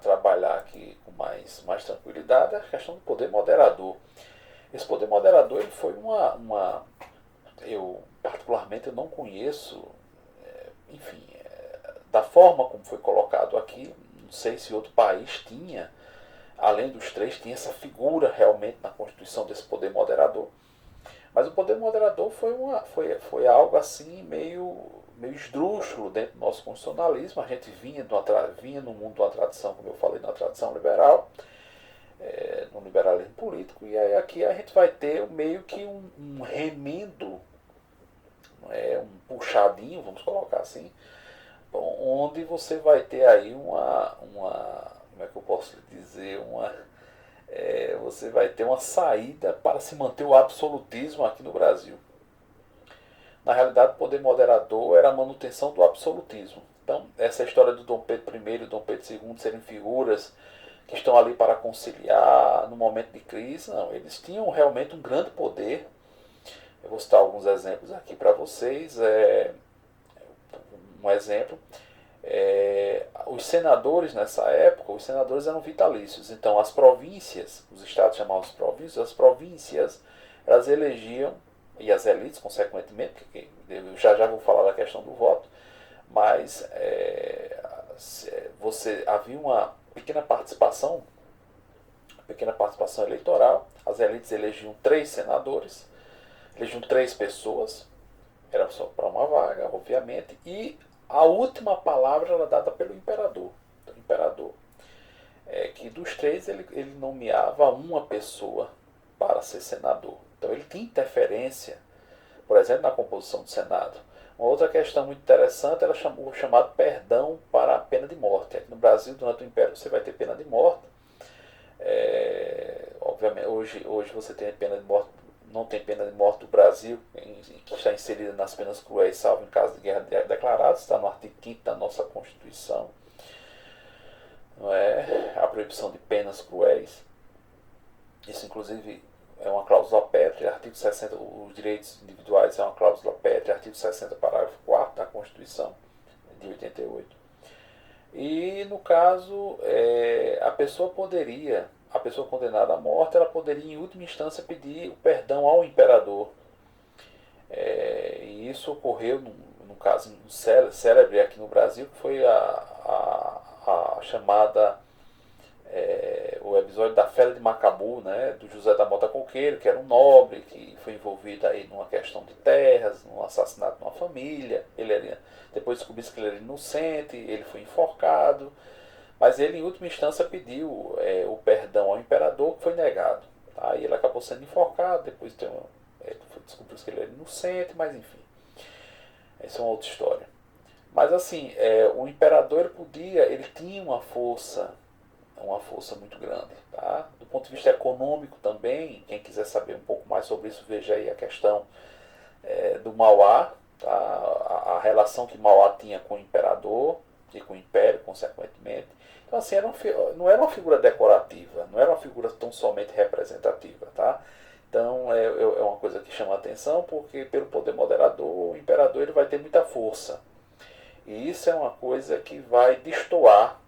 [SPEAKER 1] trabalhar aqui com mais tranquilidade, a questão do poder moderador. Esse poder moderador ele foi eu particularmente eu não conheço, enfim, da forma como foi colocado aqui, não sei se outro país tinha, além dos 3, tinha essa figura realmente na Constituição desse poder moderador. Mas o poder moderador foi algo assim meio esdrúxulo dentro do nosso constitucionalismo. A gente vinha no mundo de uma tradição, como eu falei, na tradição liberal, no liberalismo político, e aí aqui a gente vai ter meio que um remendo, um puxadinho, vamos colocar assim, onde você vai ter aí como é que eu posso dizer, você vai ter uma saída para se manter o absolutismo aqui no Brasil. Na realidade, o poder moderador era a manutenção do absolutismo. Então, essa história do Dom Pedro I e Dom Pedro II serem figuras que estão ali para conciliar no momento de crise, não. Eles tinham realmente um grande poder. Eu vou citar alguns exemplos aqui para vocês. Um exemplo, os senadores nessa época, os senadores eram vitalícios. Então, as províncias, os estados chamavam-se províncias, as províncias, elas elegiam, e as elites, consequentemente, porque eu já vou falar da questão do voto, mas havia uma pequena participação pequena participação eleitoral. As elites elegiam 3 senadores, elegiam 3 pessoas, era só para uma vaga, obviamente, e a última palavra era dada pelo imperador. O imperador, que dos 3 ele nomeava uma pessoa para ser senador. Então ele tinha interferência, por exemplo, na composição do Senado. Uma outra questão muito interessante era o chamado perdão para a pena de morte. Aqui no Brasil, durante o Império, você vai ter pena de morte. Obviamente, hoje você tem pena de morte, não tem pena de morte do Brasil, que está inserida nas penas cruéis, salvo em caso de guerra declarada, está no artigo 5º da nossa Constituição. Não é? A proibição de penas cruéis. Isso, inclusive, é uma cláusula pétrea, artigo 60, os direitos individuais é uma cláusula pétrea, artigo 60, parágrafo 4º da Constituição de 88. E, no caso, a pessoa condenada à morte, ela poderia, em última instância, pedir o perdão ao imperador. E isso ocorreu, num caso célebre aqui no Brasil, que foi a chamada... o episódio da Fera de Macabu, né, do José da Mota Coqueiro, que era um nobre, que foi envolvido aí numa questão de terras, num assassinato de uma família. Depois descobriu-se que ele era inocente, ele foi enforcado, mas ele, em última instância, pediu o perdão ao imperador, que foi negado. Aí ele acabou sendo enforcado, depois descobriu-se que ele era inocente, mas enfim, essa é uma outra história. Mas assim, o imperador ele tinha uma força muito grande. Tá? Do ponto de vista econômico também, quem quiser saber um pouco mais sobre isso, veja aí a questão do Mauá, tá? A relação que Mauá tinha com o imperador e com o império, consequentemente. Então, assim, não era uma figura decorativa, não era uma figura tão somente representativa. Tá? Então, é uma coisa que chama a atenção, porque pelo poder moderador, o imperador ele vai ter muita força. E isso é uma coisa que vai destoar,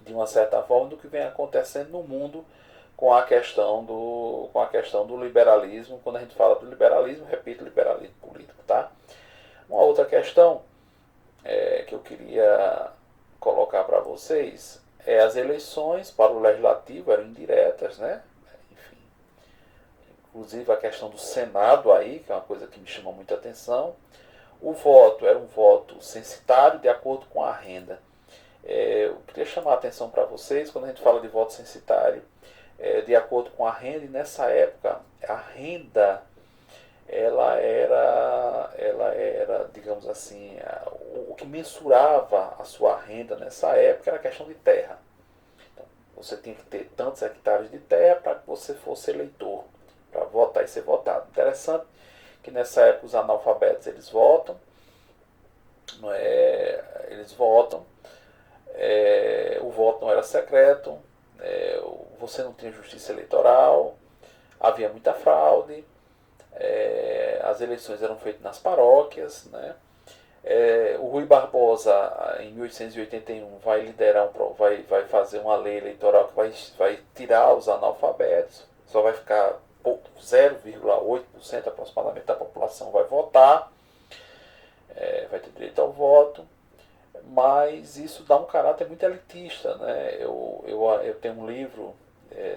[SPEAKER 1] de uma certa forma, do que vem acontecendo no mundo com a questão do liberalismo. Quando a gente fala do liberalismo, repito, liberalismo político. Tá? Uma outra questão que eu queria colocar para vocês as eleições para o legislativo eram indiretas, né? Enfim, inclusive a questão do Senado aí, que é uma coisa que me chama muita atenção. O voto era um voto censitário de acordo com a renda. Eu queria chamar a atenção para vocês, quando a gente fala de voto censitário, de acordo com a renda, e nessa época a renda ela era, digamos assim, o que mensurava a sua renda nessa época era a questão de terra. Então, você tinha que ter tantos hectares de terra para que você fosse eleitor, para votar e ser votado. Interessante que nessa época os analfabetos eles votam, o voto não era secreto, você não tinha justiça eleitoral, havia muita fraude, as eleições eram feitas nas paróquias, né? O Rui Barbosa, em 1881, vai fazer uma lei eleitoral que vai tirar os analfabetos, só vai ficar 0,8% aproximadamente da população vai votar, vai ter direito ao voto, mas isso dá um caráter muito elitista. Né? Eu tenho um livro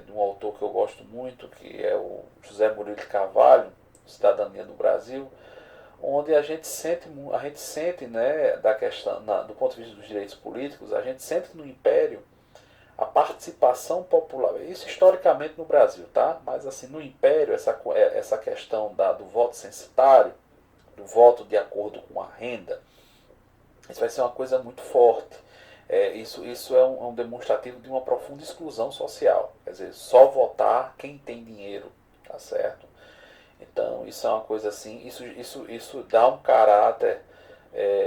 [SPEAKER 1] de um autor que eu gosto muito, que é o José Murilo de Carvalho, Cidadania do Brasil, onde a gente sente, né, da questão, do ponto de vista dos direitos políticos, a gente sente no Império a participação popular, isso historicamente no Brasil, tá? Mas assim, no Império, essa questão do voto censitário, do voto de acordo com a renda, isso vai ser uma coisa muito forte. Isso é um demonstrativo de uma profunda exclusão social. Quer dizer, só votar quem tem dinheiro, tá certo? Então, isso é uma coisa assim, isso dá um caráter,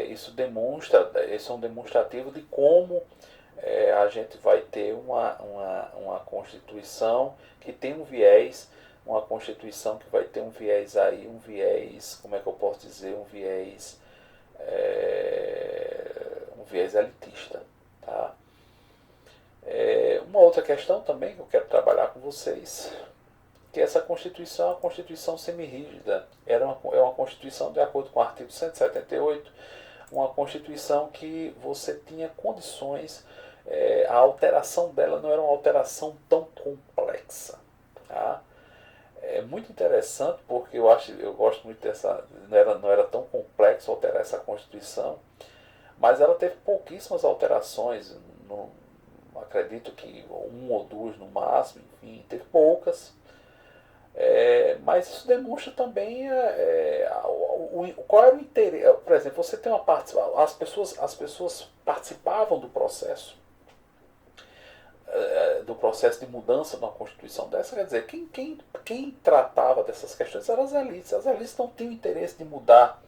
[SPEAKER 1] isso é um demonstrativo de como a gente vai ter uma Constituição que tem um viés, uma Constituição que vai ter um viés aí, como é que eu posso dizer, um viés elitista. Tá? Uma outra questão também que eu quero trabalhar com vocês, que essa Constituição é uma Constituição semi-rígida, é uma Constituição de acordo com o artigo 178, uma Constituição que você tinha condições a alteração dela não era uma alteração tão complexa. Tá? É muito interessante porque eu gosto muito dessa. Não era tão complexo alterar essa Constituição, mas ela teve pouquíssimas alterações. Não, acredito que uma ou duas no máximo, enfim, teve poucas. Mas isso demonstra também qual era o interesse. Por exemplo, você tem uma participação, as pessoas participavam do processo de mudança de uma Constituição dessa. Quer dizer, quem tratava dessas questões eram as elites. As elites não tinham interesse de mudar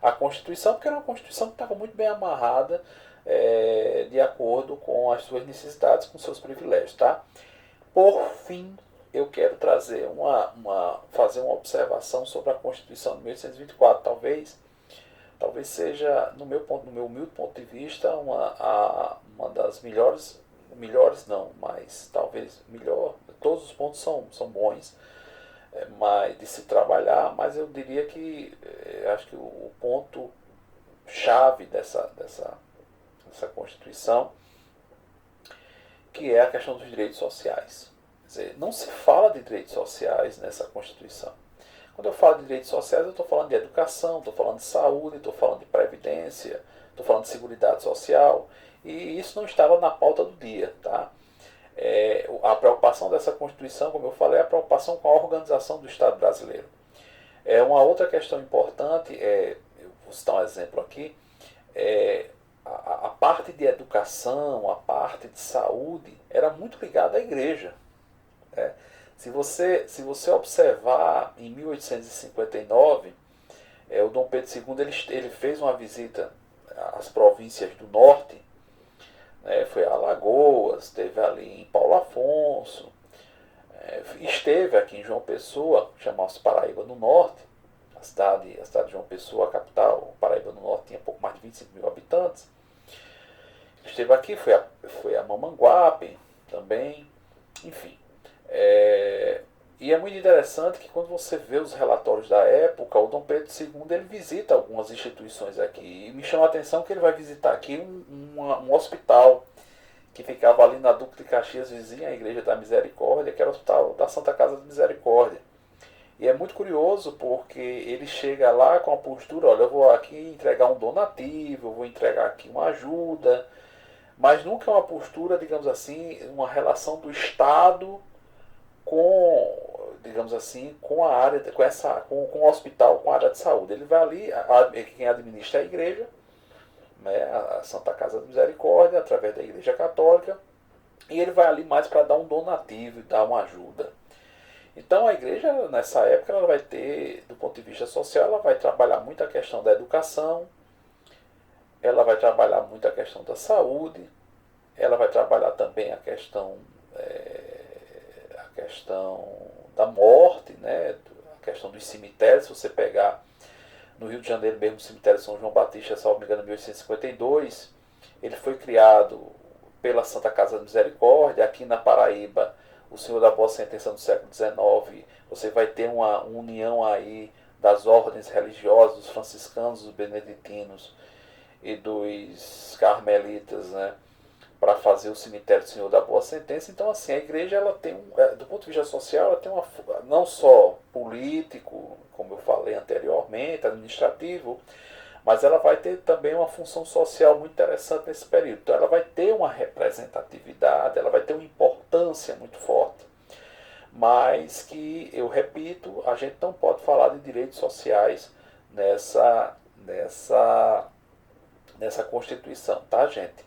[SPEAKER 1] a Constituição, porque era uma Constituição que estava muito bem amarrada de acordo com as suas necessidades, com seus privilégios. Tá? Por fim, eu quero trazer fazer uma observação sobre a Constituição de 1824. Talvez seja, no meu humilde ponto de vista, uma das melhores não, mas talvez melhor. Todos os pontos são bons, mas de se trabalhar, mas eu diria que acho que o ponto chave dessa Constituição, que é a questão dos direitos sociais. Quer dizer, não se fala de direitos sociais nessa Constituição. Quando eu falo de direitos sociais, eu estou falando de educação, estou falando de saúde, estou falando de previdência, estou falando de seguridade social, e isso não estava na pauta do dia. Tá? A preocupação dessa Constituição, como eu falei, é a preocupação com a organização do Estado brasileiro. Uma outra questão importante, eu vou citar um exemplo aqui, a parte de educação, a parte de saúde, era muito ligada à igreja. Se você observar, em 1859, o Dom Pedro II ele fez uma visita às províncias do norte, foi a Alagoas, esteve ali em Paulo Afonso, esteve aqui em João Pessoa, chamava-se Paraíba do Norte, a cidade de João Pessoa, a capital. Paraíba do Norte tinha pouco mais de 25 mil habitantes. Esteve aqui, foi a Mamanguape também, enfim. E é muito interessante que quando você vê os relatórios da época, o Dom Pedro II ele visita algumas instituições aqui. E me chama a atenção que ele vai visitar aqui um hospital que ficava ali na Duque de Caxias, vizinha à Igreja da Misericórdia, que era o Hospital da Santa Casa de Misericórdia. E é muito curioso porque ele chega lá com a postura, olha, eu vou aqui entregar um donativo, eu vou entregar aqui uma ajuda, mas nunca é uma postura, digamos assim, uma relação do Estado com, digamos assim, com a área, com o hospital, com a área de saúde. Ele vai ali, quem administra é a igreja, né, a Santa Casa de Misericórdia, através da Igreja Católica, e ele vai ali mais para dar um donativo e dar uma ajuda. Então a igreja, nessa época, ela vai ter, do ponto de vista social, ela vai trabalhar muito a questão da educação, ela vai trabalhar muito a questão da saúde, ela vai trabalhar também a questão da morte, né? A questão dos cemitérios. Se você pegar no Rio de Janeiro mesmo, o cemitério de São João Batista, salvo me engano, em 1852, ele foi criado pela Santa Casa de Misericórdia. Aqui na Paraíba, o Senhor da Boa Sentença no século XIX, você vai ter uma união aí das ordens religiosas, dos franciscanos, dos beneditinos e dos carmelitas, né, para fazer o cemitério do Senhor da Boa Sentença. Então, assim, a igreja, ela tem do ponto de vista social, ela tem não só político, como eu falei anteriormente, administrativo, mas ela vai ter também uma função social muito interessante nesse período. Então ela vai ter uma representatividade, ela vai ter uma importância muito forte. Mas que, eu repito, a gente não pode falar de direitos sociais nessa Constituição, tá, gente?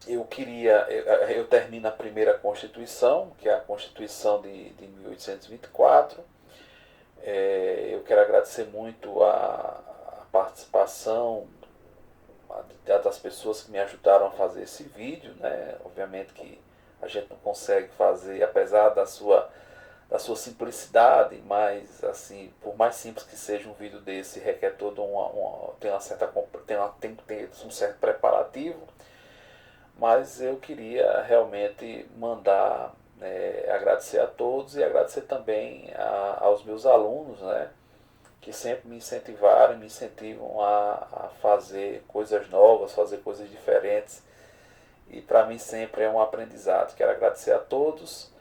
[SPEAKER 1] Eu termino a primeira Constituição, que é a Constituição de 1824. Eu quero agradecer muito a participação das pessoas que me ajudaram a fazer esse vídeo, né? Obviamente que a gente não consegue fazer, apesar da sua simplicidade, mas assim, por mais simples que seja um vídeo desse, requer todo tem que ter um certo preparativo. Mas eu queria realmente mandar agradecer a todos e agradecer também aos meus alunos, né, que sempre me incentivaram e me incentivam a fazer coisas novas, fazer coisas diferentes. E para mim sempre é um aprendizado. Quero agradecer a todos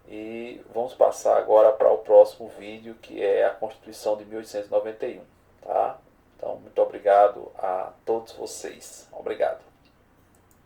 [SPEAKER 1] e vamos passar agora para o próximo vídeo, que é a Constituição de 1891. Tá? Então, muito obrigado a todos vocês. Obrigado.